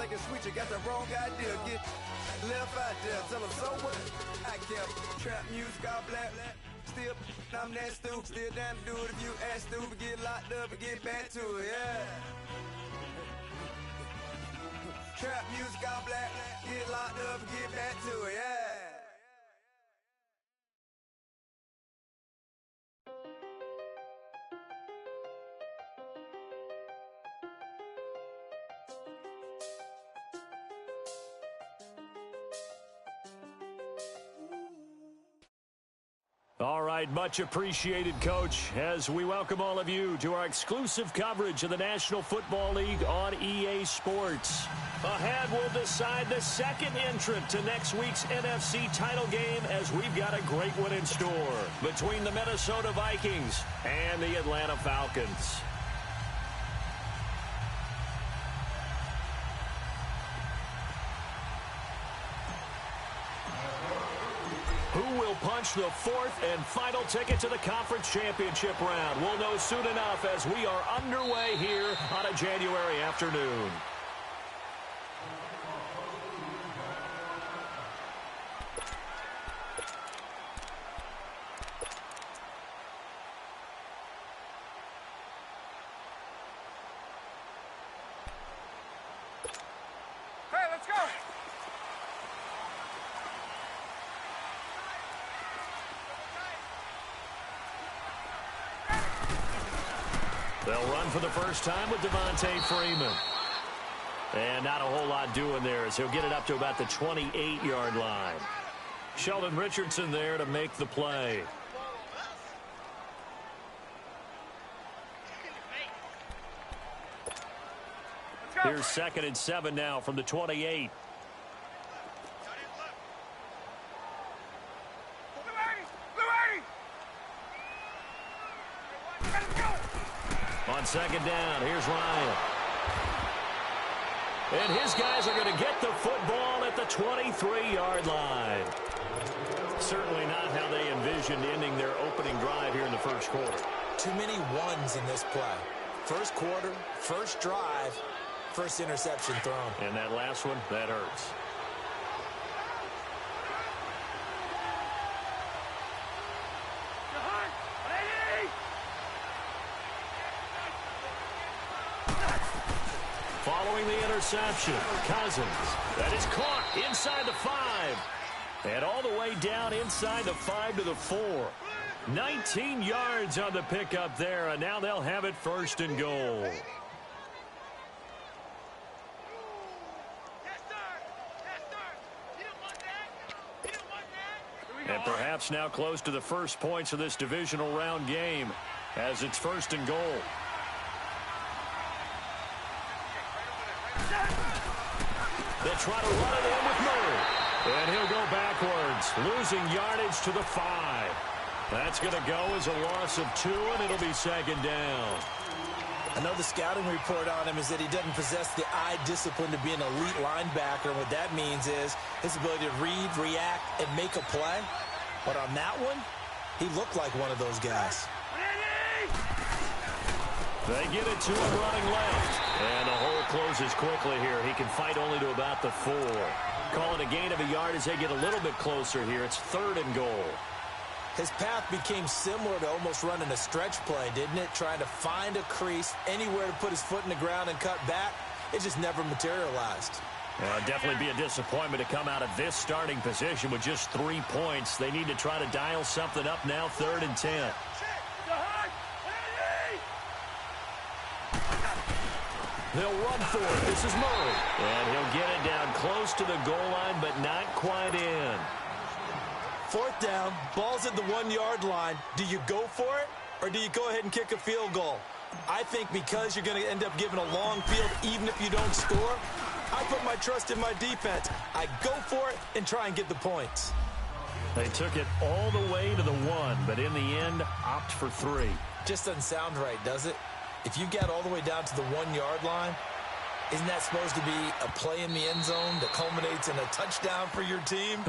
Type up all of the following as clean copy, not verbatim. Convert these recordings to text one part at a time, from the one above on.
thinking sweet, you got the wrong idea. Get left out there, tell them so what? I kept trap music all black. Still, I'm that stupid. Still down to do it if you ask stupid. Get locked up and get back to it, yeah. Trap music all black. Get locked up and get back to it, yeah. All right, much appreciated, Coach, as we welcome all of you to our exclusive coverage of the National Football League on EA Sports. Ahead, we'll decide the second entrant to next week's NFC title game as we've got a great one in store between the Minnesota Vikings and the Atlanta Falcons. Who will punch the fourth and final ticket to the conference championship round? We'll know soon enough as we are underway here on a January afternoon. Hey, let's go! They'll run for the first time with Devontae Freeman. And not a whole lot doing there as he'll get it up to about the 28-yard line. Sheldon Richardson there to make the play. Here's 2nd and 7 now from the 28. On 2nd down, here's Ryan. And his guys are going to get the football at the 23-yard line. Certainly not how they envisioned ending their opening drive here in the first quarter. Too many ones in this play. First quarter, first drive, first interception thrown. And that last one, that hurts. Following the interception, Cousins. That is caught inside the 5. And all the way down inside the 5 to the 4. 19 yards on the pickup there, and now they'll have it 1st and goal. And perhaps now close to the first points of this divisional round game as it's 1st and goal. They'll try to run it in with Murray. And he'll go backwards, losing yardage to the 5. That's going to go as a loss of 2, and it'll be 2nd down. I know the scouting report on him is that he doesn't possess the eye discipline to be an elite linebacker. And what that means is his ability to read, react, and make a play. But on that one, he looked like one of those guys. They get it to him running left. And the hole closes quickly here. He can fight only to about the 4. Call it a gain of a yard as they get a little bit closer here. It's 3rd and goal. His path became similar to almost running a stretch play, didn't it? Trying to find a crease, anywhere to put his foot in the ground and cut back. It just never materialized. Definitely be a disappointment to come out of this starting position with just 3 points. They need to try to dial something up now, 3rd and 10. They'll run for it. This is Murray. And he'll get it down close to the goal line, but not quite in. 4th down, ball's at the 1-yard line. Do you go for it, or do you go ahead and kick a field goal? I think because you're going to end up giving a long field even if you don't score, I put my trust in my defense. I go for it and try and get the points. They took it all the way to the 1, but in the end, opt for 3. Just doesn't sound right, does it? If you get all the way down to the 1-yard line, isn't that supposed to be a play in the end zone that culminates in a touchdown for your team?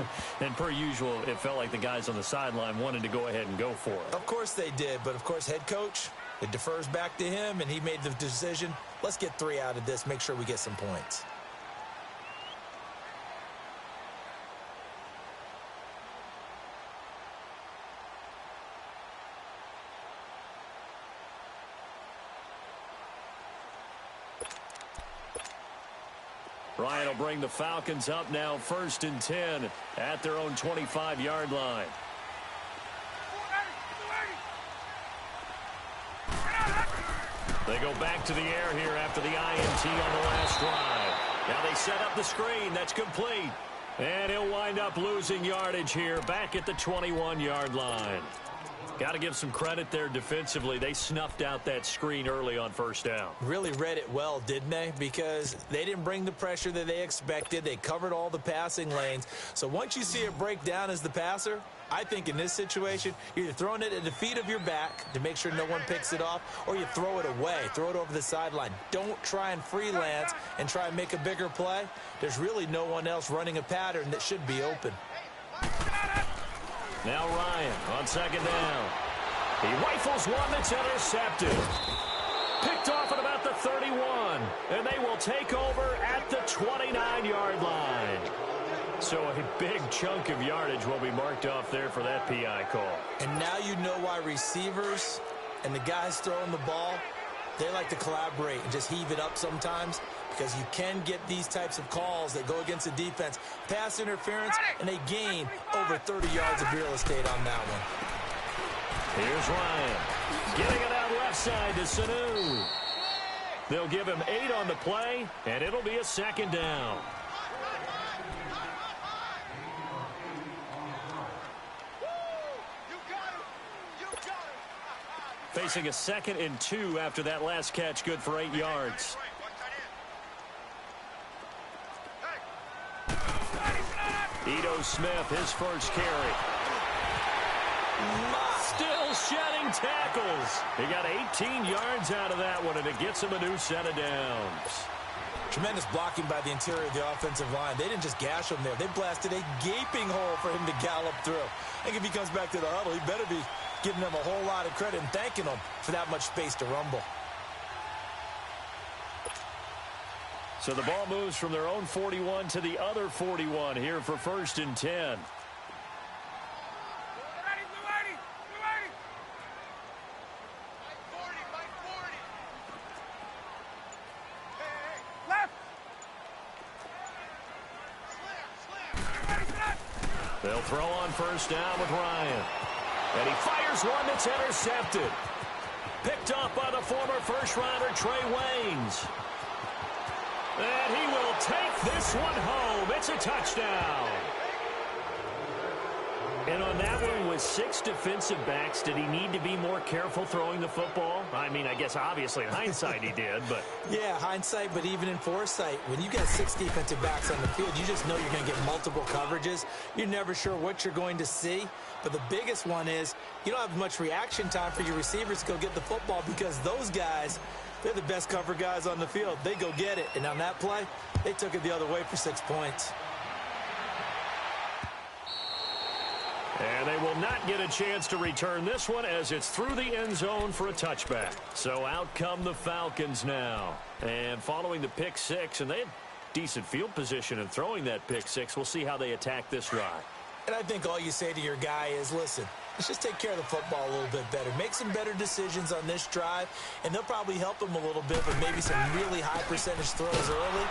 And per usual, it felt like the guys on the sideline wanted to go ahead and go for it. Of course they did, but of course head coach, it defers back to him, and he made the decision, let's get 3 out of this, make sure we get some points. Ryan will bring the Falcons up now 1st and 10 at their own 25-yard line. They go back to the air here after the INT on the last drive. Now they set up the screen. That's complete. And he'll wind up losing yardage here back at the 21-yard line. Got to give some credit there defensively. They snuffed out that screen early on 1st down. Really read it well, didn't they? Because they didn't bring the pressure that they expected. They covered all the passing lanes. So once you see it break down as the passer, I think in this situation, you're either throwing it at the feet of your back to make sure no one picks it off, or you throw it away, throw it over the sideline. Don't try and freelance and try and make a bigger play. There's really no one else running a pattern that should be open. Now Ryan on 2nd down. He rifles one that's intercepted. Picked off at about the 31. And they will take over at the 29-yard line. So a big chunk of yardage will be marked off there for that PI call. And now you know why receivers and the guys throwing the ball, they like to collaborate and just heave it up sometimes, because you can get these types of calls that go against the defense. Pass interference, and they gain over 30 yards of real estate on that one. Here's Ryan. Getting it out left side to Sanu. They'll give him 8 on the play, and it'll be a 2nd down. Facing a 2nd and 2 after that last catch, good for 8 yards. Ito Smith, his first carry. Still shedding tackles. He got 18 yards out of that one, and it gets him a new set of downs. Tremendous blocking by the interior of the offensive line. They didn't just gash him there. They blasted a gaping hole for him to gallop through. I think if he comes back to the huddle, he better be giving them a whole lot of credit and thanking them for that much space to rumble. So the ball moves from their own 41 to the other 41 here for 1st and 10. They'll throw on 1st down with Ryan. And he fires one that's intercepted. Picked up by the former first-rounder Trey Waynes. And he will take this one home. It's a touchdown. And on that one, with 6 defensive backs, did he need to be more careful throwing the football? I mean, I guess obviously in hindsight he did, but... Yeah, hindsight, but even in foresight, when you got 6 defensive backs on the field, you just know you're going to get multiple coverages. You're never sure what you're going to see. But the biggest one is you don't have much reaction time for your receivers to go get the football, because those guys, they're the best cover guys on the field. They go get it. And on that play, they took it the other way for 6 points. And they will not get a chance to return this one, as it's through the end zone for a touchback. So out come the Falcons now. And following the pick 6, and they had decent field position in throwing that pick 6. We'll see how they attack this drive. And I think all you say to your guy is, listen, let's just take care of the football a little bit better. Make some better decisions on this drive, and they'll probably help him a little bit with maybe some really high percentage throws early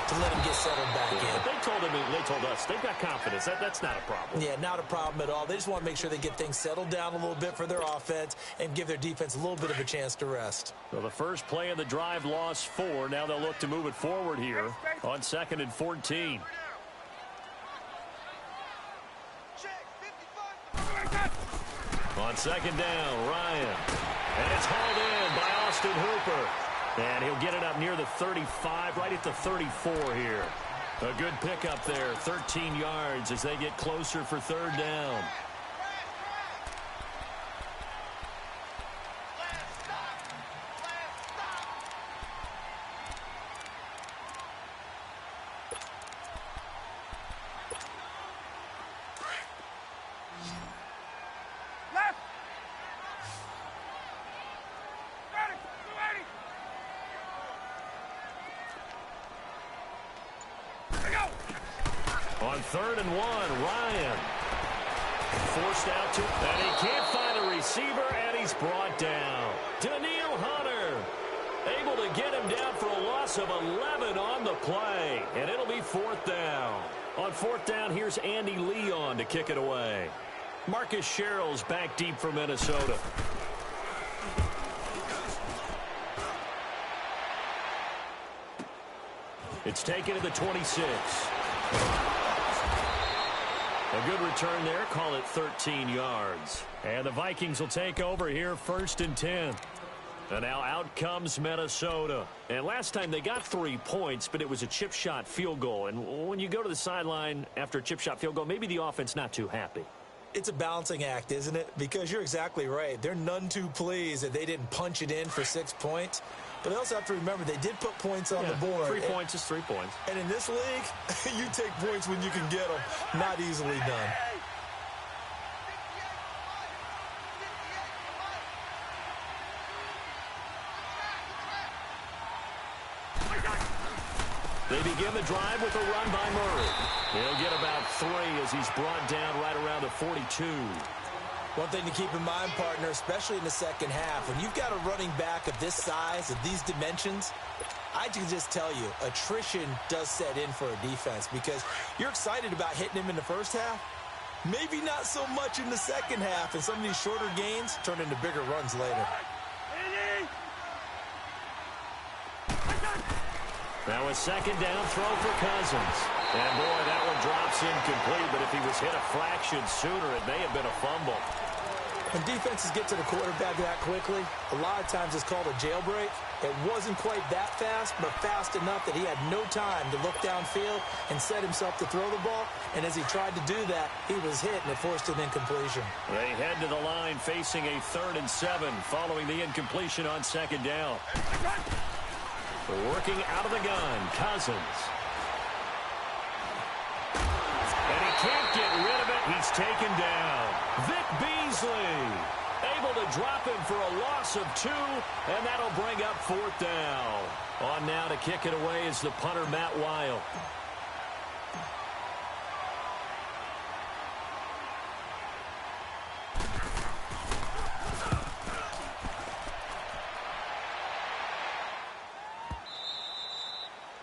to let him get settled back in. But they told us they've got confidence. That's not a problem. Yeah, not a problem at all. They just want to make sure they get things settled down a little bit for their offense and give their defense a little bit of a chance to rest. Well, the first play of the drive lost 4. Now they'll look to move it forward here on 2nd and 14. On 2nd down, Ryan. And it's hauled in by Austin Hooper. And he'll get it up near the 35, right at the 34 here. A good pickup there, 13 yards as they get closer for 3rd down. On 3rd and 1, Ryan forced out to, and he can't find a receiver, and he's brought down. Daniil Hunter. Able to get him down for a loss of 11 on the play. And it'll be 4th down. On 4th down, here's Andy Leon to kick it away. Marcus Sherrill's back deep for Minnesota. It's taken to the 26. A good return there. Call it 13 yards. And the Vikings will take over here 1st and 10. And now out comes Minnesota. And last time they got 3 points, but it was a chip shot field goal. And when you go to the sideline after a chip shot field goal, maybe the offense not too happy. It's a balancing act, isn't it? Because you're exactly right. They're none too pleased that they didn't punch it in for 6 points. But they also have to remember they did put points on the board. 3 points is 3 points. And in this league, you take points when you can get them. Not easily done. They begin the drive with a run by Murray. He'll get about 3 as he's brought down right around the 42. One thing to keep in mind, partner, especially in the second half, when you've got a running back of this size, of these dimensions, I can just tell you, attrition does set in for a defense because you're excited about hitting him in the first half. Maybe not so much in the second half, and some of these shorter gains turn into bigger runs later. Now a 2nd down throw for Cousins. And boy, that one drops incomplete, but if he was hit a fraction sooner, it may have been a fumble. When defenses get to the quarterback that quickly, a lot of times it's called a jailbreak. It wasn't quite that fast, but fast enough that he had no time to look downfield and set himself to throw the ball. And as he tried to do that, he was hit, and it forced an incompletion. They head to the line facing a 3rd and 7 following the incompletion on 2nd down. Working out of the gun, Cousins. And he can't get rid of it. He's taken down. Vic Beasley able to drop him for a loss of 2, and that'll bring up 4th down. On now to kick it away is the punter, Matt Weil.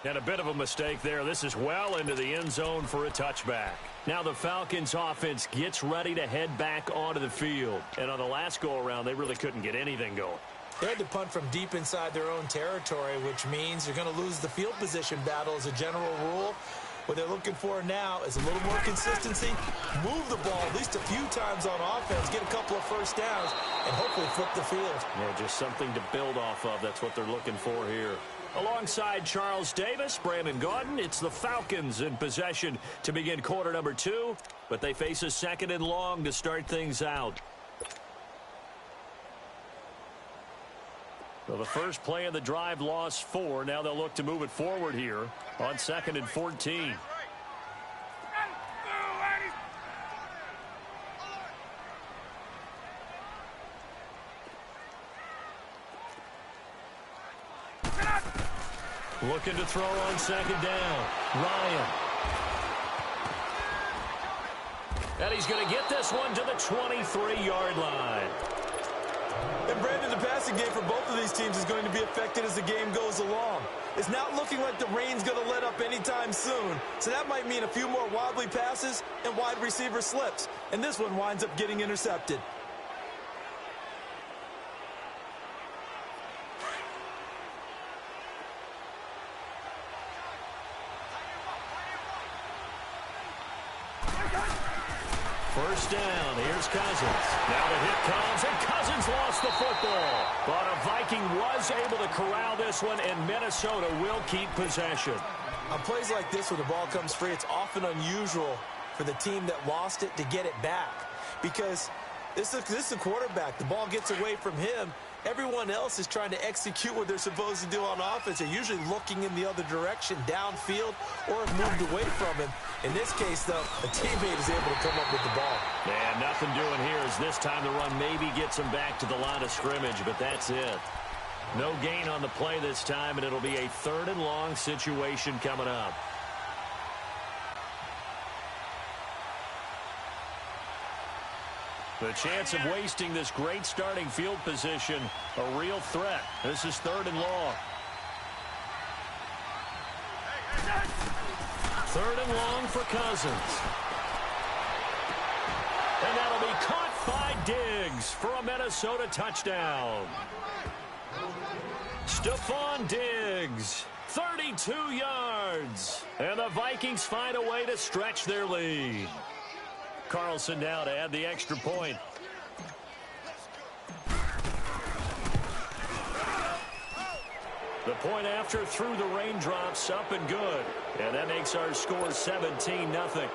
And a bit of a mistake there. This is well into the end zone for a touchback. Now the Falcons offense gets ready to head back onto the field. And on the last go-around, they really couldn't get anything going. They had to punt from deep inside their own territory, which means you're going to lose the field position battle as a general rule. What they're looking for now is a little more consistency, move the ball at least a few times on offense, get a couple of first downs, and hopefully flip the field. Yeah, just something to build off of. That's what they're looking for here. Alongside Charles Davis, Brandon Gaudin, it's the Falcons in possession to begin quarter number 2, but they face a 2nd and long to start things out. Well, the first play of the drive lost 4. Now they'll look to move it forward here on 2nd and 14. Looking to throw on 2nd down. Ryan. And he's going to get this one to the 23-yard line. And Brandon, the passing game for both of these teams is going to be affected as the game goes along. It's not looking like the rain's going to let up anytime soon. So that might mean a few more wobbly passes and wide receiver slips. And this one winds up getting intercepted. First down, here's Cousins. Now the hit comes, and Cousins lost the football. But a Viking was able to corral this one, and Minnesota will keep possession. On plays like this where the ball comes free, it's often unusual for the team that lost it to get it back. Because this is a quarterback. The ball gets away from him. Everyone else is trying to execute what they're supposed to do on offense. They're usually looking in the other direction, downfield, or have moved away from him. In this case, though, a teammate is able to come up with the ball. And nothing doing here as this time the run maybe gets him back to the line of scrimmage, but that's it. No gain on the play this time, and it'll be a 3rd and long situation coming up. The chance of wasting this great starting field position, a real threat. This is 3rd and long. 3rd and long for Cousins. And that'll be caught by Diggs for a Minnesota touchdown. Stephon Diggs, 32 yards. And the Vikings find a way to stretch their lead. Carlson now to add the extra point. The point after through the raindrops, up and good. And that makes our score 17-0.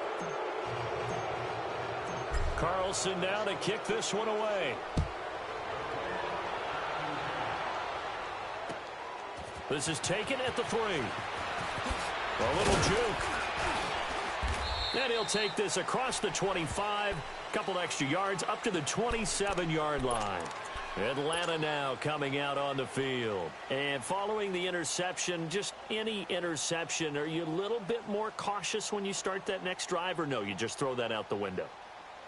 Carlson now to kick this one away. This is taken at the 3. A little juke. And he'll take this across the 25. Couple extra yards up to the 27-yard line. Atlanta now coming out on the field. And following the interception, just any interception, are you a little bit more cautious when you start that next drive, or no, you just throw that out the window?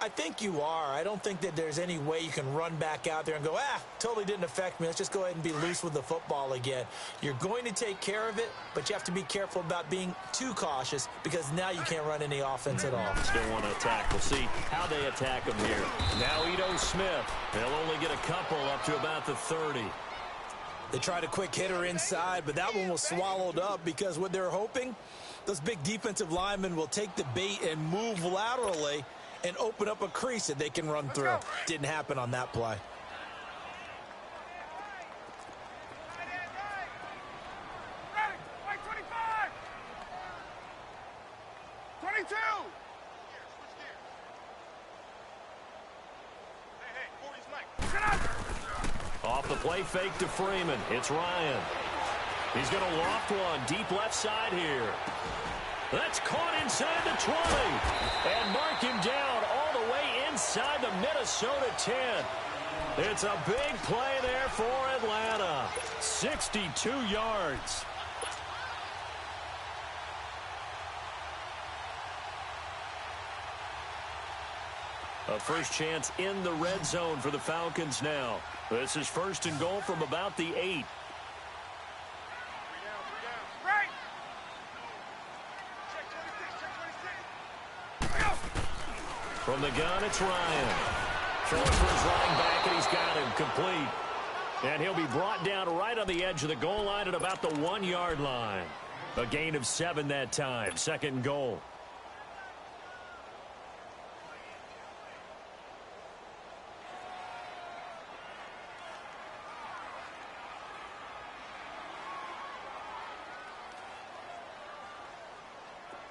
I think you are. I don't think that there's any way you can run back out there and go, totally didn't affect me. Let's just go ahead and be loose with the football again. You're going to take care of it, but you have to be careful about being too cautious because now you can't run any offense at all. Still want to attack. We'll see how they attack him here. Now Ito Smith. They'll only get a couple up to about the 30. They tried a quick hitter inside, but that one was swallowed up because what they're hoping, those big defensive linemen will take the bait and move laterally and open up a crease that they can run through. Didn't happen on that play. Ready, 25! 22! Hey, 40's Mike. Off the play fake to Freeman. It's Ryan. He's going to loft one deep left side here. That's caught inside the 20. And mark him down all the way inside the Minnesota 10. It's a big play there for Atlanta. 62 yards. A first chance in the red zone for the Falcons now. This is 1st and goal from about the 8. From the gun, it's Ryan. Throwing for his running back, and he's got him complete. And he'll be brought down right on the edge of the goal line at about the 1-yard line. A gain of 7 that time. 2nd and goal.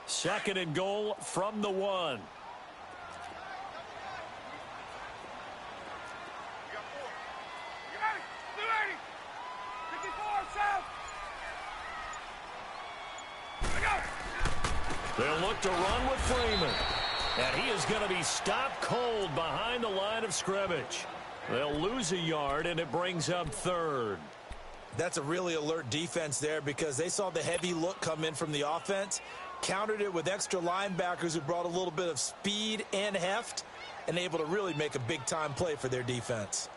Second and goal from the 1. They'll look to run with Freeman. And he is going to be stopped cold behind the line of scrimmage. They'll lose a yard, and it brings up 3rd. That's a really alert defense there because they saw the heavy look come in from the offense, countered it with extra linebackers who brought a little bit of speed and heft, and able to really make a big-time play for their defense.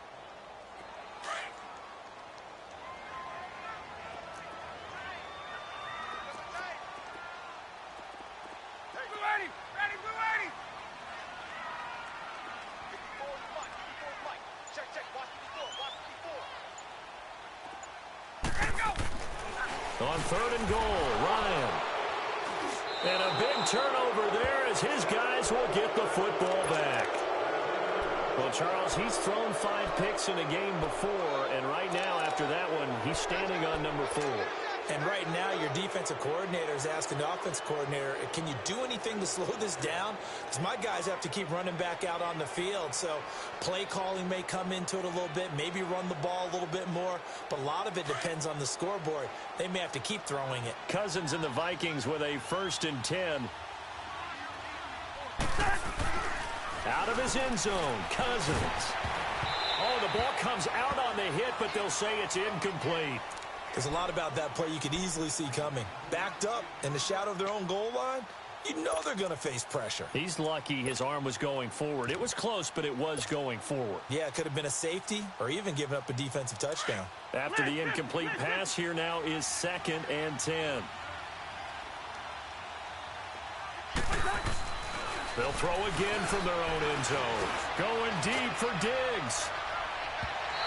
On 3rd and goal, Ryan. And a big turnover there as his guys will get the football back. Well, Charles, he's thrown 5 picks in a game before, and right now after that one, he's standing on number 4. And right now, your defensive coordinator is asking the offensive coordinator, can you do anything to slow this down? Because my guys have to keep running back out on the field. So play calling may come into it a little bit, maybe run the ball a little bit more. But a lot of it depends on the scoreboard. They may have to keep throwing it. Cousins and the Vikings with a 1st and 10. Out of his end zone, Cousins. Oh, the ball comes out on the hit, but they'll say it's incomplete. There's a lot about that play you could easily see coming. Backed up in the shadow of their own goal line, you know they're going to face pressure. He's lucky his arm was going forward. It was close, but it was going forward. Yeah, it could have been a safety or even given up a defensive touchdown. After the incomplete pass, here now is 2nd and 10. They'll throw again from their own end zone. Going deep for Diggs.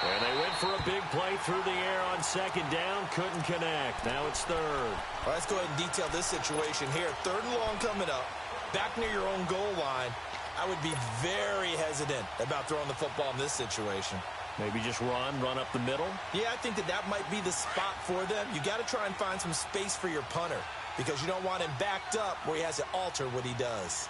And they went for a big play through the air on 2nd down. Couldn't connect. Now it's 3rd. Well, let's go ahead and detail this situation here. 3rd and long coming up. Back near your own goal line. I would be very hesitant about throwing the football in this situation. Maybe just run up the middle. Yeah, I think that might be the spot for them. You got to try and find some space for your punter because you don't want him backed up where he has to alter what he does.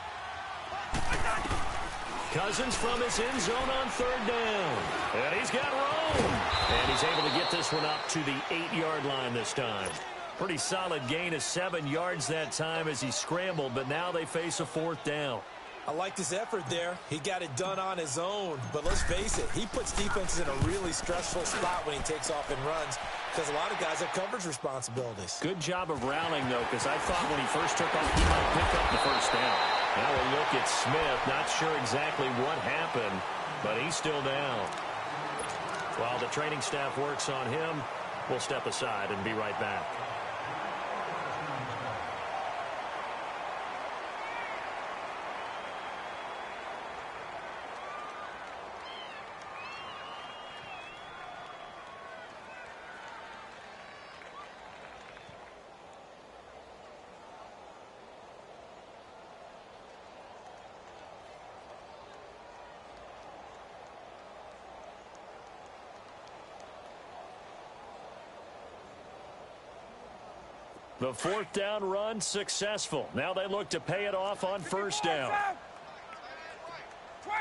Cousins from his end zone on 3rd down. And he's got room. And he's able to get this one up to the 8-yard line this time. Pretty solid gain of 7 yards that time as he scrambled, but now they face a 4th down. I liked his effort there. He got it done on his own. But let's face it, he puts defenses in a really stressful spot when he takes off and runs because a lot of guys have coverage responsibilities. Good job of rallying, though, because I thought when he first took off, he might pick up the 1st down. Now we'll look at Smith. Not sure exactly what happened, but he's still down. While the training staff works on him, we'll step aside and be right back. The 4th down run successful. Now they look to pay it off on 1st down. 20.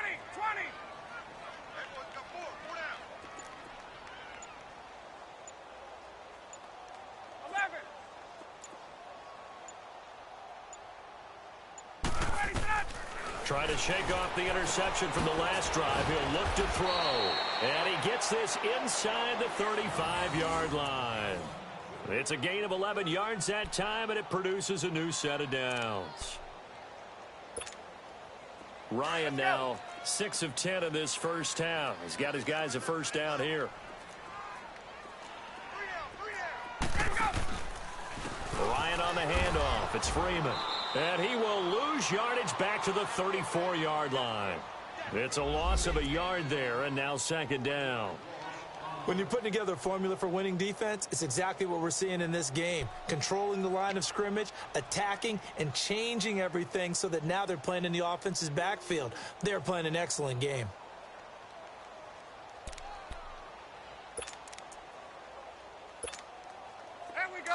11. Try to shake off the interception from the last drive. He'll look to throw. And he gets this inside the 35-yard line. It's a gain of 11 yards that time, and it produces a new set of downs. Ryan now 6 of 10 in this first half. He's got his guys a 1st down here. Ryan on the handoff. It's Freeman. And he will lose yardage back to the 34-yard line. It's a loss of a yard there, and now 2nd down. When you're putting together a formula for winning defense, it's exactly what we're seeing in this game. Controlling the line of scrimmage, attacking, and changing everything so that now they're playing in the offense's backfield. They're playing an excellent game. There we go.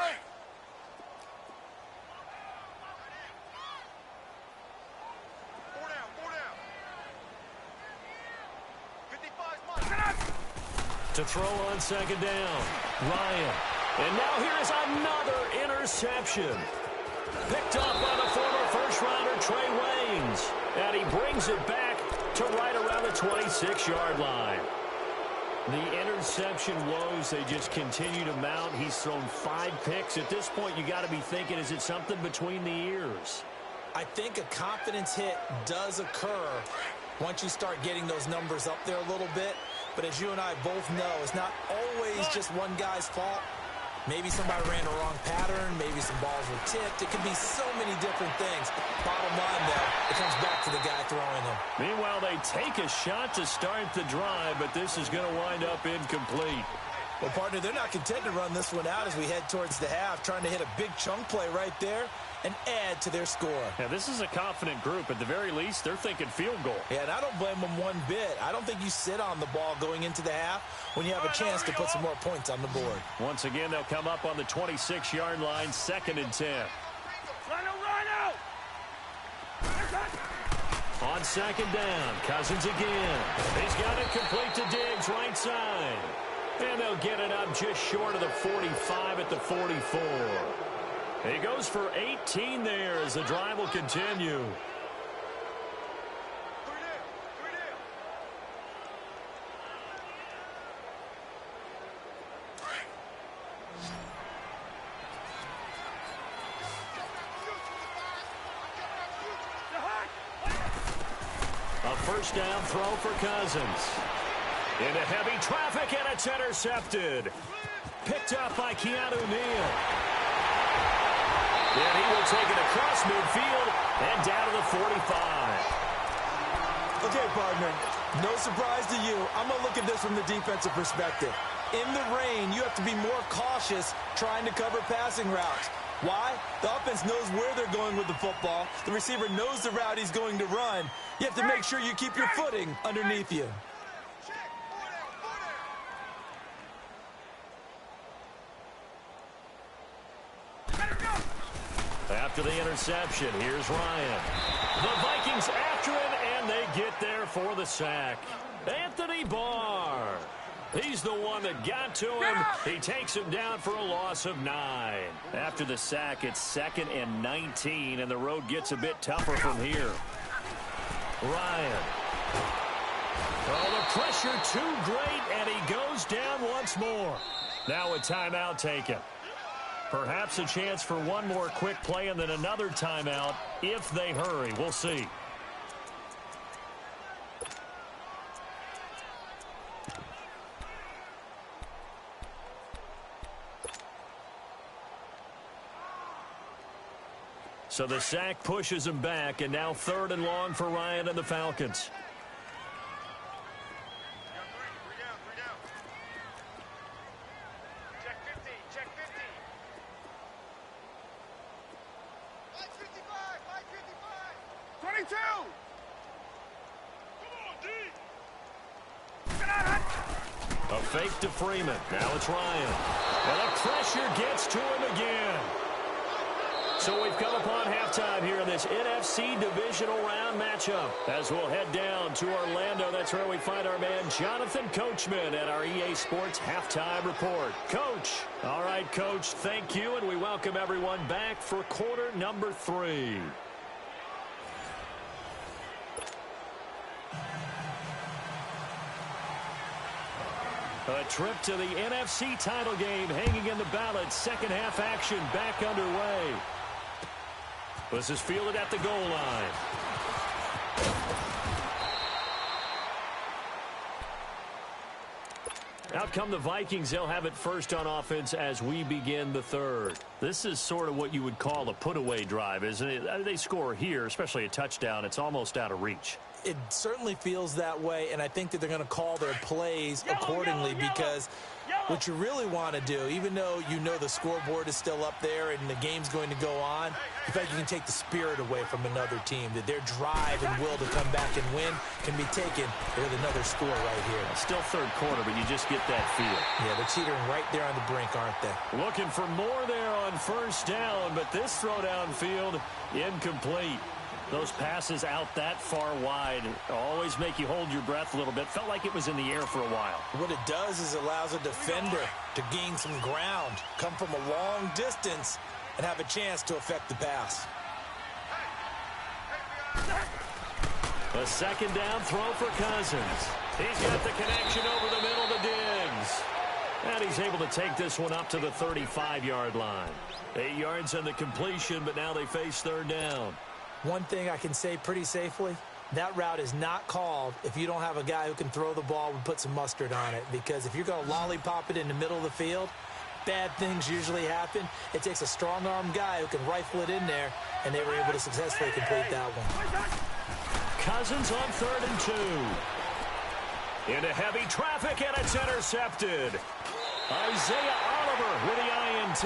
Four down. 55's mine. To throw on 2nd down, Ryan. And now here's another interception. Picked up by the former first-rounder Trey Waynes. And he brings it back to right around the 26-yard line. The interception woes, they just continue to mount. He's thrown 5 picks. At this point, you got to be thinking, is it something between the ears? I think a confidence hit does occur once you start getting those numbers up there a little bit. But as you and I both know, it's not always just one guy's fault. Maybe somebody ran the wrong pattern. Maybe some balls were tipped. It could be so many different things. Bottom line, though, it comes back to the guy throwing them. Meanwhile, they take a shot to start the drive, but this is going to wind up incomplete. Well, partner, they're not content to run this one out as we head towards the half, trying to hit a big chunk play right there and add to their score. Yeah, this is a confident group. At the very least, they're thinking field goal. Yeah, and I don't blame them one bit. I don't think you sit on the ball going into the half when you have a chance to put some more points on the board. Once again, they'll come up on the 26-yard line, 2nd and 10. Rhino! On 2nd down, Cousins again. He's got it complete to Diggs, right side. And they'll get it up just short of the 45 at the 44. He goes for 18 there as the drive will continue. first down throw for Cousins. Into heavy traffic, and it's intercepted. Picked up by Keanu Neal. And he will take it across midfield and down to the 45. Okay, partner, no surprise to you. I'm going to look at this from the defensive perspective. In the rain, you have to be more cautious trying to cover passing routes. Why? The offense knows where they're going with the football. The receiver knows the route he's going to run. You have to make sure you keep your footing underneath you. After the interception, here's Ryan. The Vikings after him, and they get there for the sack. Anthony Barr. He's the one that got to him. He takes him down for a loss of 9. After the sack, it's 2nd and 19, and the road gets a bit tougher from here. Ryan. Oh, the pressure too great, and he goes down once more. Now a timeout taken. Perhaps a chance for one more quick play and then another timeout if they hurry. We'll see. So the sack pushes him back, and now 3rd and long for Ryan and the Falcons. Check 50, check 50. Line 55, line 55. 22. Come on, D. Get out. A fake to Freeman. Now it's Ryan. And the pressure gets to him again. So we've come upon halftime here in this NFC Divisional round matchup. As we'll head down to Orlando, that's where we find our man Jonathan Coachman at our EA Sports Halftime Report. Coach. All right, Coach, thank you, and we welcome everyone back for quarter number 3. A trip to the NFC title game hanging in the balance. Second half action back underway. This is fielded at the goal line. Out come the Vikings. They'll have it first on offense as we begin the 3rd. This is sort of what you would call a put-away drive, isn't it? They score here, especially a touchdown. It's almost out of reach. It certainly feels that way, and I think that they're going to call their plays accordingly because what you really want to do, even though you know the scoreboard is still up there and the game's going to go on, in fact, you can take the spirit away from another team, that their drive and will to come back and win can be taken with another score right here. Still 3rd quarter, but you just get that feel. Yeah, they're teetering right there on the brink, aren't they? Looking for more there on first down, but this throw downfield incomplete. Those passes out that far wide always make you hold your breath a little bit. Felt like it was in the air for a while. What it does is it allows a defender to gain some ground, come from a long distance, and have a chance to affect the pass. A 2nd down throw for Cousins. He's got the connection over the middle to Diggs. And he's able to take this one up to the 35-yard line. 8 yards on the completion, but now they face 3rd down. One thing I can say pretty safely, that route is not called if you don't have a guy who can throw the ball and put some mustard on it. Because if you're going to lollipop it in the middle of the field, bad things usually happen. It takes a strong-arm guy who can rifle it in there, and they were able to successfully complete that one. Cousins on 3rd and 2. Into heavy traffic, and it's intercepted. Isaiah Oliver with the INT.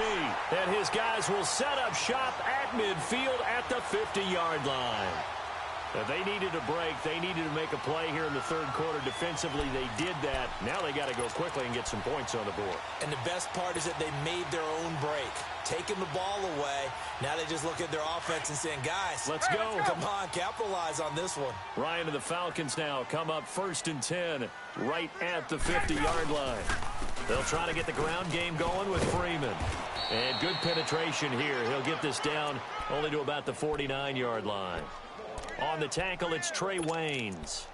And his guys will set up shop at midfield at the 50-yard line. They needed a break. They needed to make a play here in the 3rd quarter. Defensively, they did that. Now they got to go quickly and get some points on the board. And the best part is that they made their own break. Taking the ball away. Now they just look at their offense and saying, guys, let's go. Come on, capitalize on this one. Ryan and the Falcons now come up 1st and 10 right at the 50-yard line. They'll try to get the ground game going with Freeman. And good penetration here. He'll get this down only to about the 49-yard line. On the tackle, it's Trey Waynes.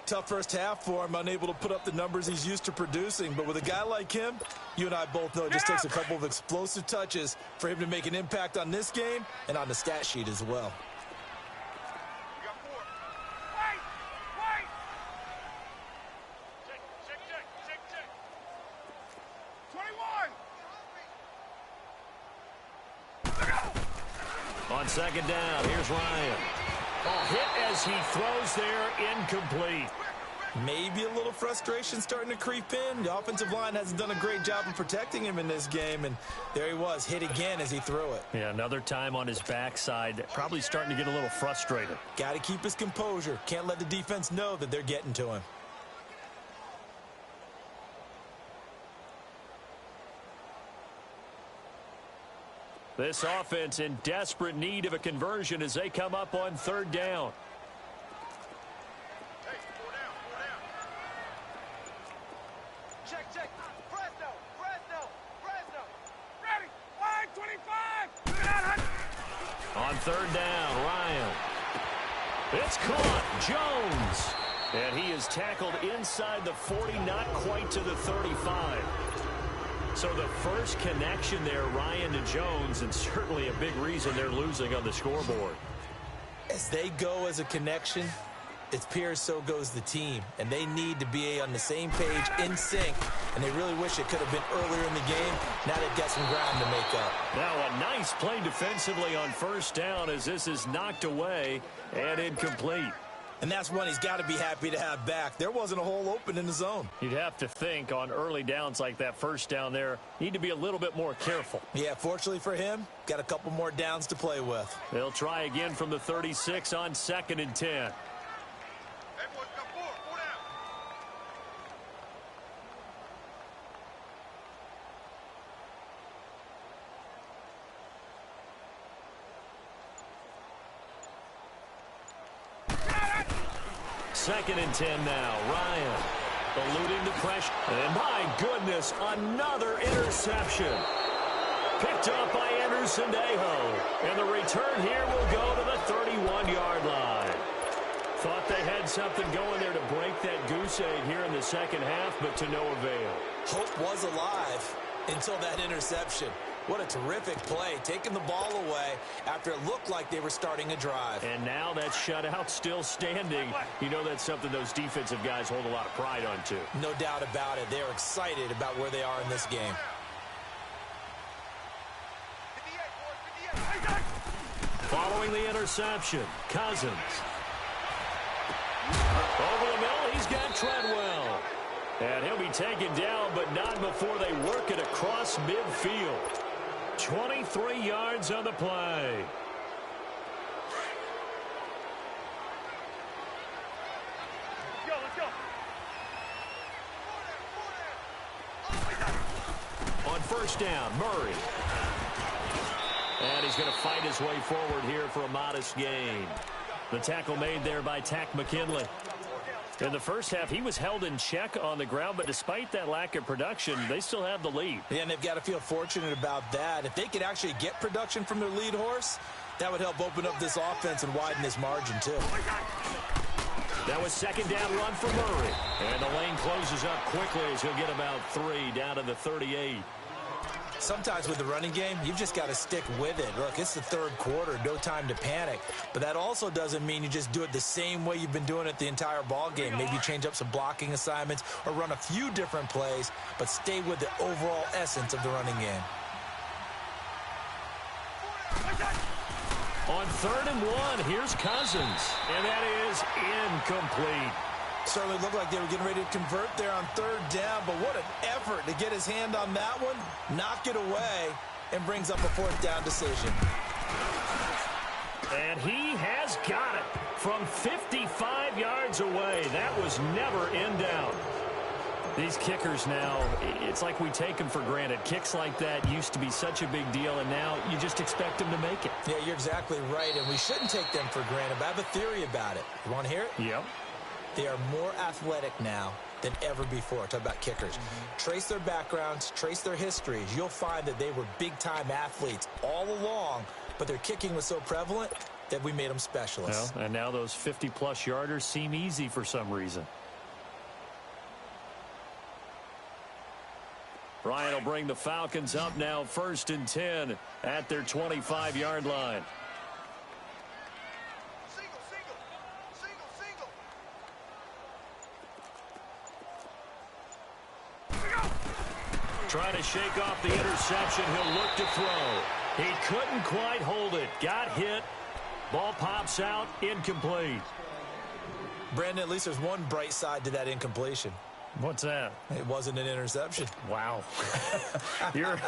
Tough first half for him, unable to put up the numbers he's used to producing. But with a guy like him, you and I both know it just takes a couple of explosive touches for him to make an impact on this game and on the stat sheet as well. On second down, here's Ryan. Hit as he throws there, incomplete. Maybe a little frustration starting to creep in. The offensive line hasn't done a great job of protecting him in this game, and there he was, hit again as he threw it. Yeah, another time on his backside, probably starting to get a little frustrated. Got to keep his composure. Can't let the defense know that they're getting to him. This offense in desperate need of a conversion as they come up on third down. Hey, 4 down, 4 down. Check. Fresno. Ready. Line 25. Look at that. On third down, Ryan. It's caught. Jones. And he is tackled inside the 40, not quite to the 35. So the first connection there, Ryan to Jones, and certainly a big reason they're losing on the scoreboard. As they go as a connection, it appears so goes the team. And they need to be on the same page, in sync. And they really wish it could have been earlier in the game. Now they've got some ground to make up. Now a nice play defensively on first down as this is knocked away and incomplete. And that's one he's got to be happy to have back. There wasn't a hole open in the zone. You'd have to think on early downs like that first down there, need to be a little bit more careful. Yeah, fortunately for him, got a couple more downs to play with. They'll try again from the 36 on 2nd and 10. Hey, boys, got 4 down. Second and 10 now. Ryan eluding the pressure. And my goodness, another interception. Picked up by Anderson-Dejo. And the return here will go to the 31-yard line. Thought they had something going there to break that goose egg here in the second half, but to no avail. Hope was alive until that interception. What a terrific play, taking the ball away after it looked like they were starting a drive. And now that shutout still standing. You know that's something those defensive guys hold a lot of pride on, too. No doubt about it. They're excited about where they are in this game. 58, boys, 58. Following the interception, Cousins. Over the middle, he's got Treadwell. And he'll be taken down, but not before they work it across midfield. 23 yards on the play. Let's go. On first down, Murray. And he's going to fight his way forward here for a modest gain. The tackle made there by Tack McKinley. In the first half, he was held in check on the ground, but despite that lack of production, they still have the lead. Yeah, and they've got to feel fortunate about that. If they could actually get production from their lead horse, that would help open up this offense and widen this margin, too. That was second down run for Murray. And the lane closes up quickly as he'll get about 3 down to the 38. Sometimes with the running game, you've just got to stick with it. Look, it's the third quarter, no time to panic. But that also doesn't mean you just do it the same way you've been doing it the entire ball game. Maybe change up some blocking assignments or run a few different plays, but stay with the overall essence of the running game. On 3rd and 1, here's Cousins. And that is incomplete. Certainly looked like they were getting ready to convert there on 3rd down, but what an effort to get his hand on that one, knock it away, and brings up a 4th down decision. And he has got it from 55 yards away. That was never in down. These kickers now, it's like we take them for granted. Kicks like that used to be such a big deal, and now you just expect them to make it. Yeah, you're exactly right, and we shouldn't take them for granted, but I have a theory about it. You want to hear it? Yep. They are more athletic now than ever before. Talk about kickers. Trace their backgrounds, trace their histories. You'll find that they were big-time athletes all along, but their kicking was so prevalent that we made them specialists. Well, and now those 50-plus yarders seem easy for some reason. Ryan will bring the Falcons up now 1st and 10 at their 25-yard line. Trying to shake off the interception. He'll look to throw. He couldn't quite hold it. Got hit. Ball pops out. Incomplete. Brandon, at least there's one bright side to that incompletion. What's that? It wasn't an interception. Wow. You're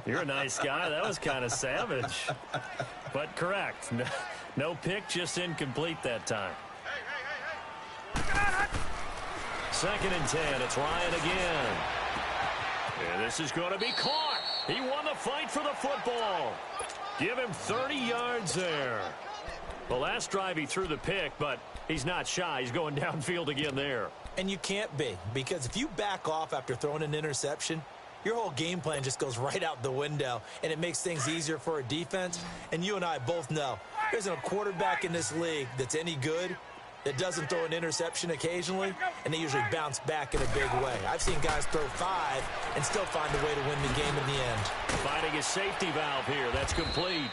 a nice guy. That was kind of savage. But correct. No pick, just incomplete that time. Second and 10. It's Ryan again. And this is going to be caught. He won the fight for the football. Give him 30 yards there. The last drive he threw the pick, but he's not shy. He's going downfield again there. And you can't be, because if you back off after throwing an interception, your whole game plan just goes right out the window, and it makes things easier for a defense. And you and I both know there's a quarterback in this league that's any good that doesn't throw an interception occasionally, and they usually bounce back in a big way. I've seen guys throw 5 and still find a way to win the game in the end. Finding a safety valve here. That's complete.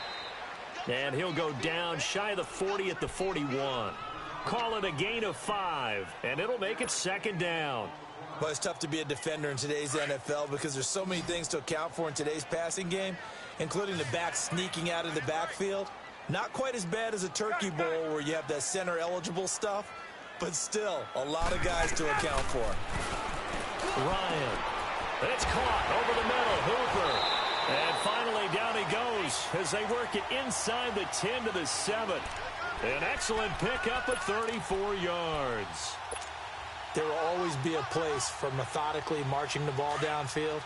And he'll go down shy of the 40 at the 41. Call it a gain of 5, and it'll make it second down. Well, it's tough to be a defender in today's NFL because there's so many things to account for in today's passing game, including the back sneaking out of the backfield. Not quite as bad as a turkey bowl where you have that center-eligible stuff, but still a lot of guys to account for. Ryan. It's caught over the middle. Hooper. And finally down he goes as they work it inside the 10 to the 7. An excellent pickup of 34 yards. There will always be a place for methodically marching the ball downfield,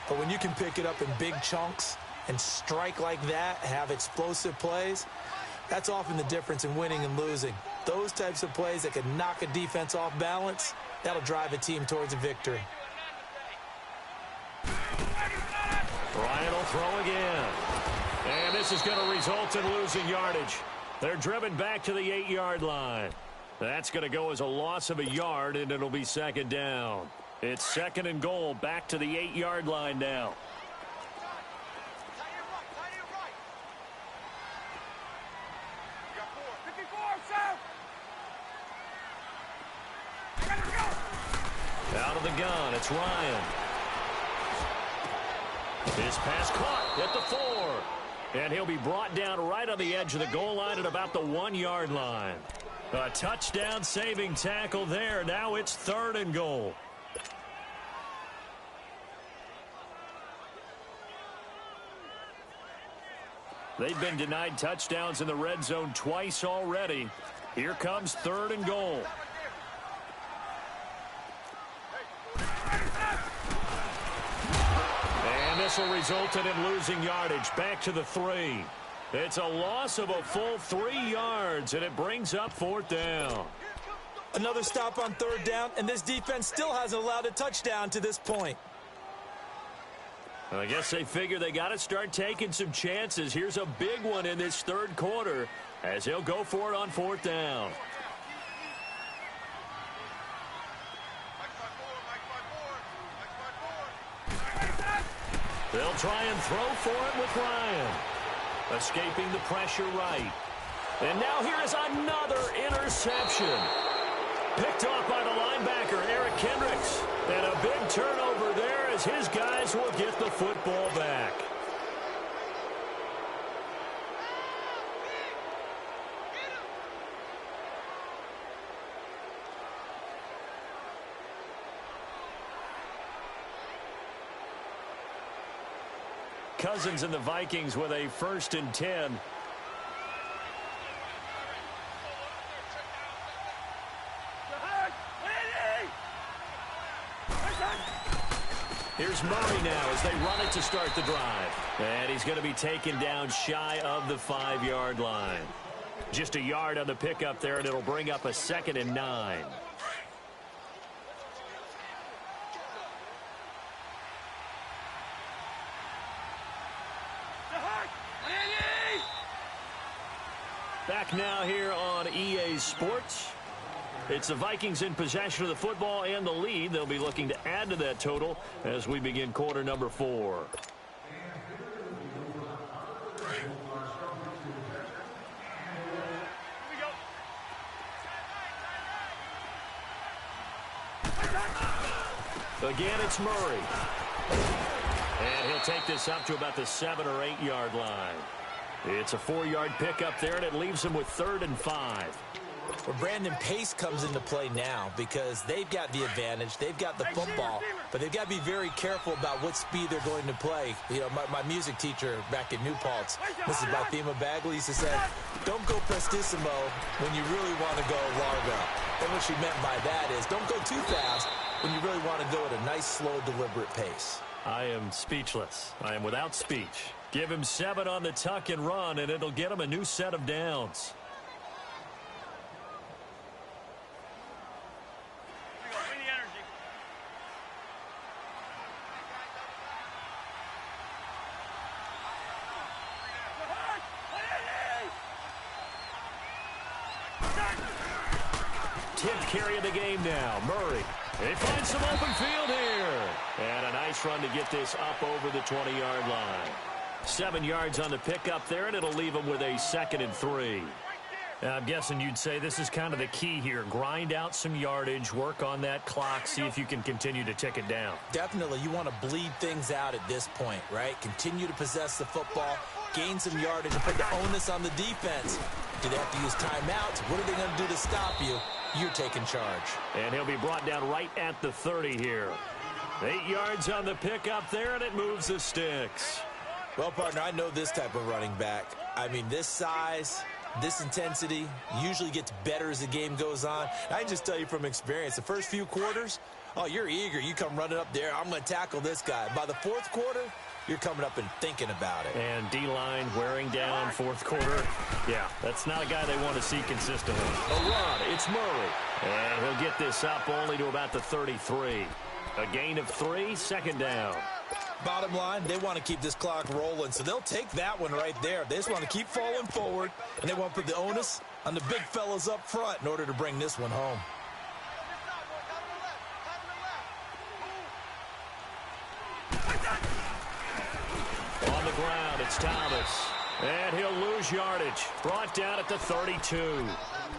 but when you can pick it up in big chunks and strike like that, have explosive plays, that's often the difference in winning and losing. Those types of plays that can knock a defense off balance, that'll drive a team towards a victory. Ryan will throw again. And this is going to result in losing yardage. They're driven back to the 8-yard line. That's going to go as a loss of a yard, and it'll be second down. It's second and goal, back to the 8-yard line now. Out of the gun, it's Ryan. His pass caught at the 4. And he'll be brought down right on the edge of the goal line at about the 1-yard line. A touchdown saving tackle there. Now it's third and goal. They've been denied touchdowns in the red zone twice already. Here comes third and goal. And this will result in him losing yardage back to the 3. It's a loss of a full 3 yards, and it brings up fourth down. Another stop on third down, and this defense still hasn't allowed a touchdown to this point. I guess they figure they got to start taking some chances. Here's a big one in this third quarter as he'll go for it on fourth down. They'll try and throw for it with Ryan. Escaping the pressure right. And now here is another interception. Picked off by the linebacker, Eric Kendricks. And a big turnover there as his guys will get the football back. Cousins and the Vikings with a 1st and 10. Here's Murray now as they run it to start the drive. And he's going to be taken down shy of the 5-yard line. Just a yard on the pickup there, and it'll bring up a 2nd and 9. Back now here on EA Sports. It's the Vikings in possession of the football and the lead. They'll be looking to add to that total as we begin quarter number 4. Again, it's Murray. And he'll take this up to about the 7 or 8 yard line. It's a 4-yard pickup there, and it leaves him with 3rd and 5. Well, Brandon, pace comes into play now because they've got the advantage. They've got the football, but they've got to be very careful about what speed they're going to play. You know, my music teacher back in New Paltz, Mrs. Bythema Bagley, used to say, don't go prestissimo when you really want to go largo. And what she meant by that is don't go too fast when you really want to go at a nice, slow, deliberate pace. I am speechless. I am without speech. Give him 7 on the tuck and run, and it'll get him a new set of downs. Carry of the game now. Murray. They find some open field here. And a nice run to get this up over the 20-yard line. 7 yards on the pickup there, and it'll leave them with a 2nd and 3. I'm guessing you'd say this is kind of the key here. Grind out some yardage, work on that clock, see if you can continue to tick it down. Definitely. You want to bleed things out at this point, right? Continue to possess the football, gain some yardage, and put the onus on the defense. Do they have to use timeouts? What are they going to do to stop you? You're taking charge. And he'll be brought down right at the 30 here. 8 yards on the pickup there, and it moves the sticks. Well, partner, I know this type of running back. I mean, this size, this intensity usually gets better as the game goes on. I can just tell you from experience, the first few quarters, oh, you're eager. You come running up there. I'm going to tackle this guy. By the 4th quarter, you're coming up and thinking about it. And D-line wearing down 4th quarter. Yeah, that's not a guy they want to see consistently. A run, it's Murray. And he'll get this up only to about the 33. A gain of 3, 2nd down. Bottom line, they want to keep this clock rolling, so they'll take that one right there. They just want to keep falling forward, and they want to put the onus on the big fellas up front in order to bring this one home. On the ground, it's Thomas. And he'll lose yardage. Brought down at the 32.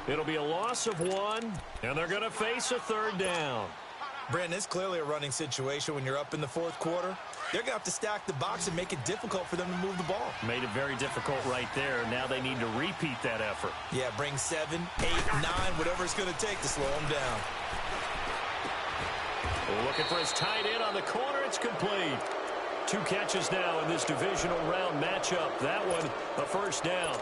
It'll be a loss of 1, and they're going to face a 3rd down. Brandon, it's clearly a running situation when you're up in the 4th quarter. They're going to have to stack the box and make it difficult for them to move the ball. Made it very difficult right there. Now they need to repeat that effort. Yeah, bring 7, 8, 9, whatever it's going to take to slow them down. Looking for his tight end on the corner. It's complete. 2 catches now in this divisional round matchup. That one, a 1st down.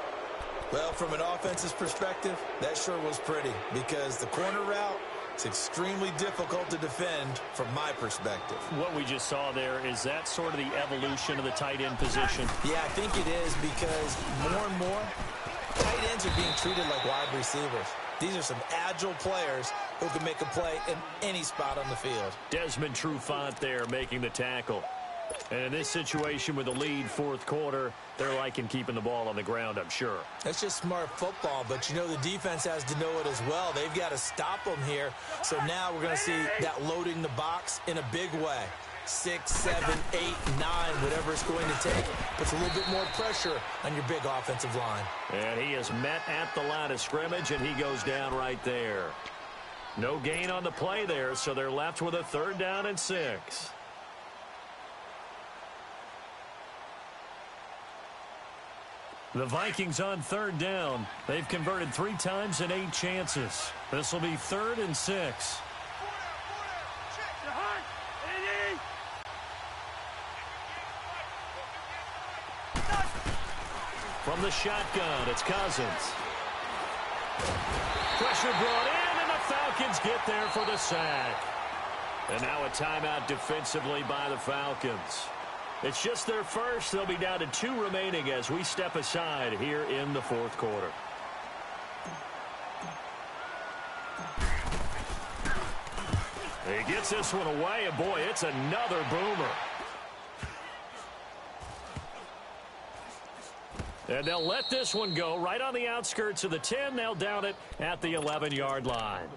Well, from an offense's perspective, that sure was pretty because the corner route, it's extremely difficult to defend from my perspective. What we just saw there, is that sort of the evolution of the tight end position? Yeah, I think it is because more and more, tight ends are being treated like wide receivers. These are some agile players who can make a play in any spot on the field. Desmond Trufant there making the tackle. And in this situation with the lead 4th quarter, they're liking keeping the ball on the ground, I'm sure. That's just smart football, but you know the defense has to know it as well. They've got to stop them here. So now we're going to see that loading the box in a big way. 6, 7, 8, 9, whatever it's going to take. Puts a little bit more pressure on your big offensive line. And he is met at the line of scrimmage, and he goes down right there. No gain on the play there, so they're left with a 3rd down and 6. The Vikings on 3rd down. They've converted 3 times in 8 chances. This will be 3rd and 6. From the shotgun, it's Cousins. Pressure brought in, and the Falcons get there for the sack. And now a timeout defensively by the Falcons. It's just their first. They'll be down to 2 remaining as we step aside here in the 4th quarter. He gets this one away, and boy, it's another boomer. And they'll let this one go right on the outskirts of the 10. They'll down it at the 11-yard line.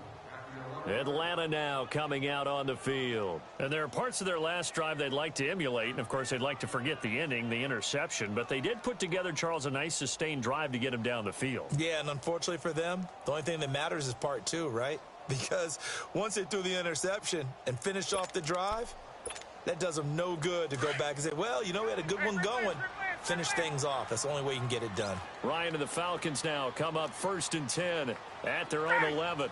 Atlanta now coming out on the field. And there are parts of their last drive they'd like to emulate. And, of course, they'd like to forget the ending, the interception. But they did put together, Charles, a nice sustained drive to get him down the field. Yeah, and unfortunately for them, the only thing that matters is part 2, right? Because once they threw the interception and finished off the drive, That does them no good to go back and say, well, you know, we had a good one going. Finish things off. That's the only way you can get it done. Ryan and the Falcons now come up 1st and 10 at their own 11.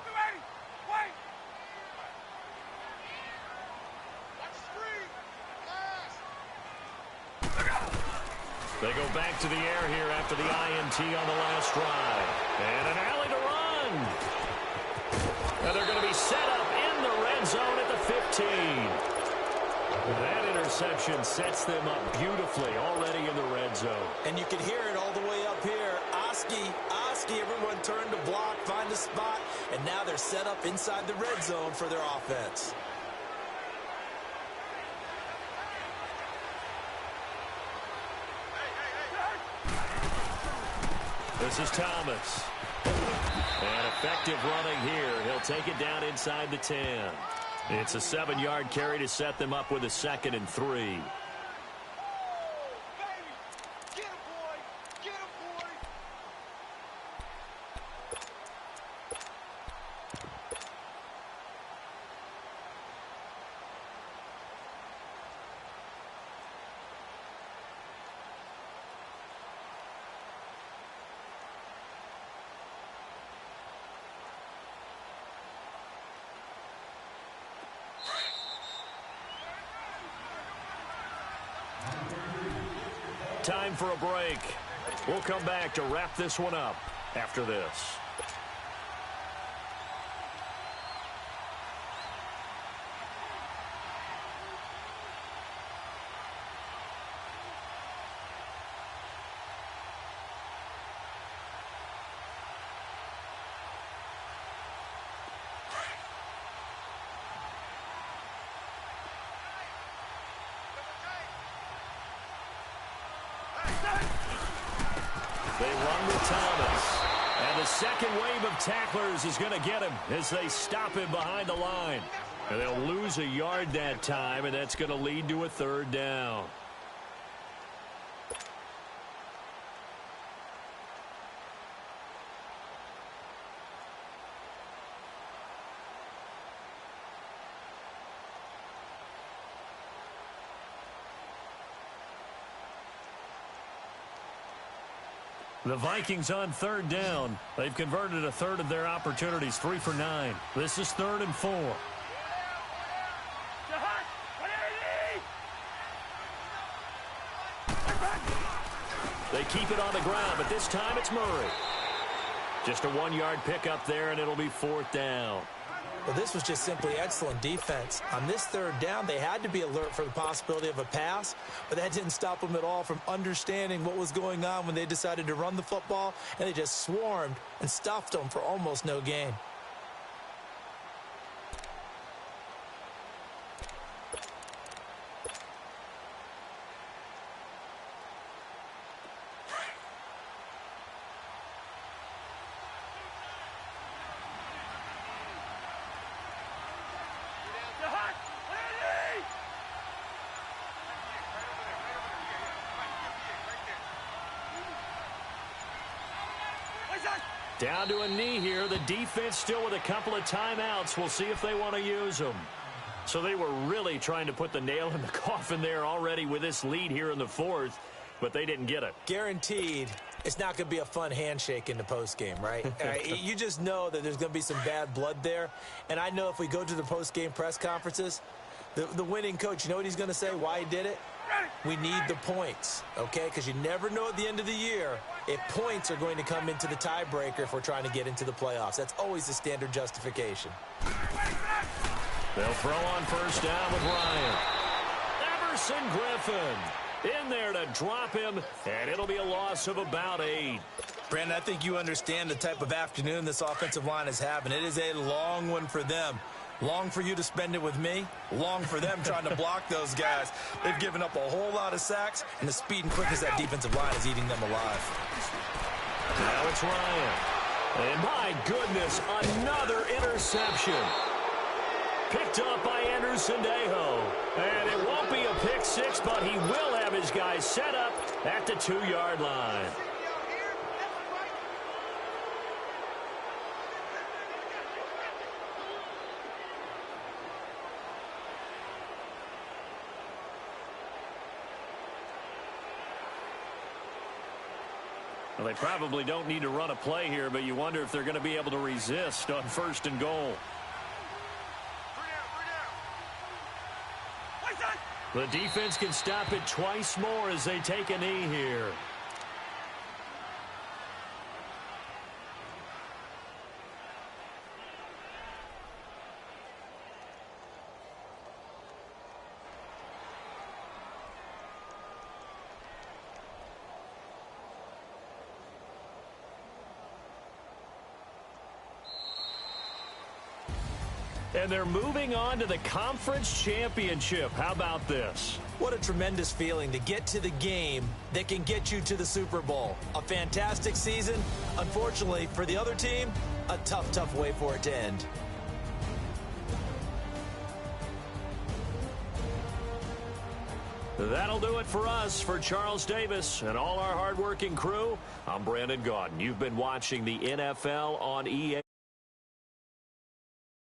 They go back to the air here after the INT on the last drive. And an alley to run. And they're going to be set up in the red zone at the 15. That interception sets them up beautifully already in the red zone. And you can hear it all the way up here. Oski, everyone turned to block, find a spot, and now they're set up inside the red zone for their offense. This is Thomas. And effective running here. He'll take it down inside the 10. It's a 7-yard carry to set them up with a 2nd and 3. Time for a break. We'll come back to wrap this one up after this. They run with Thomas. And the second wave of tacklers is going to get him as they stop him behind the line. And they'll lose a yard that time, and that's going to lead to a 3rd down. The Vikings on 3rd down. They've converted a third of their opportunities, 3 for 9. This is 3rd and 4. They keep it on the ground, but this time it's Murray. Just a 1-yard pickup there, and it'll be 4th down. Well, this was just simply excellent defense. On this 3rd down, they had to be alert for the possibility of a pass, but that didn't stop them at all from understanding what was going on when they decided to run the football, and they just swarmed and stuffed them for almost no gain. Down to a knee here. The defense still with a couple of timeouts. We'll see if they want to use them. So they were really trying to put the nail in the coffin there already with this lead here in the 4th, but they didn't get it. Guaranteed it's not going to be a fun handshake in the postgame, right? You just know that there's going to be some bad blood there. And I know if we go to the postgame press conferences, the winning coach, you know what he's going to say, why he did it? We need the points, okay? Because you never know at the end of the year if points are going to come into the tiebreaker if we're trying to get into the playoffs. That's always the standard justification. They'll throw on 1st down with Ryan. Everson Griffin in there to drop him, and it'll be a loss of about 8. Brandon, I think you understand the type of afternoon this offensive line is having. It is a long one for them. Long for you to spend it with me. Long for them trying to block those guys. They've given up a whole lot of sacks, and the speed and quickness of that defensive line is eating them alive. Now it's Ryan. And my goodness, another interception. Picked up by Anderson Dejo. And it won't be a pick 6, but he will have his guys set up at the 2-yard line. Well, they probably don't need to run a play here, but you wonder if they're going to be able to resist on 1st and goal. The defense can stop it twice more as they take a knee here. And they're moving on to the conference championship. How about this? What a tremendous feeling to get to the game that can get you to the Super Bowl. A fantastic season. Unfortunately, for the other team, a tough, tough way for it to end. That'll do it for us. For Charles Davis and all our hardworking crew, I'm Brandon Gaudin. You've been watching the NFL on EA.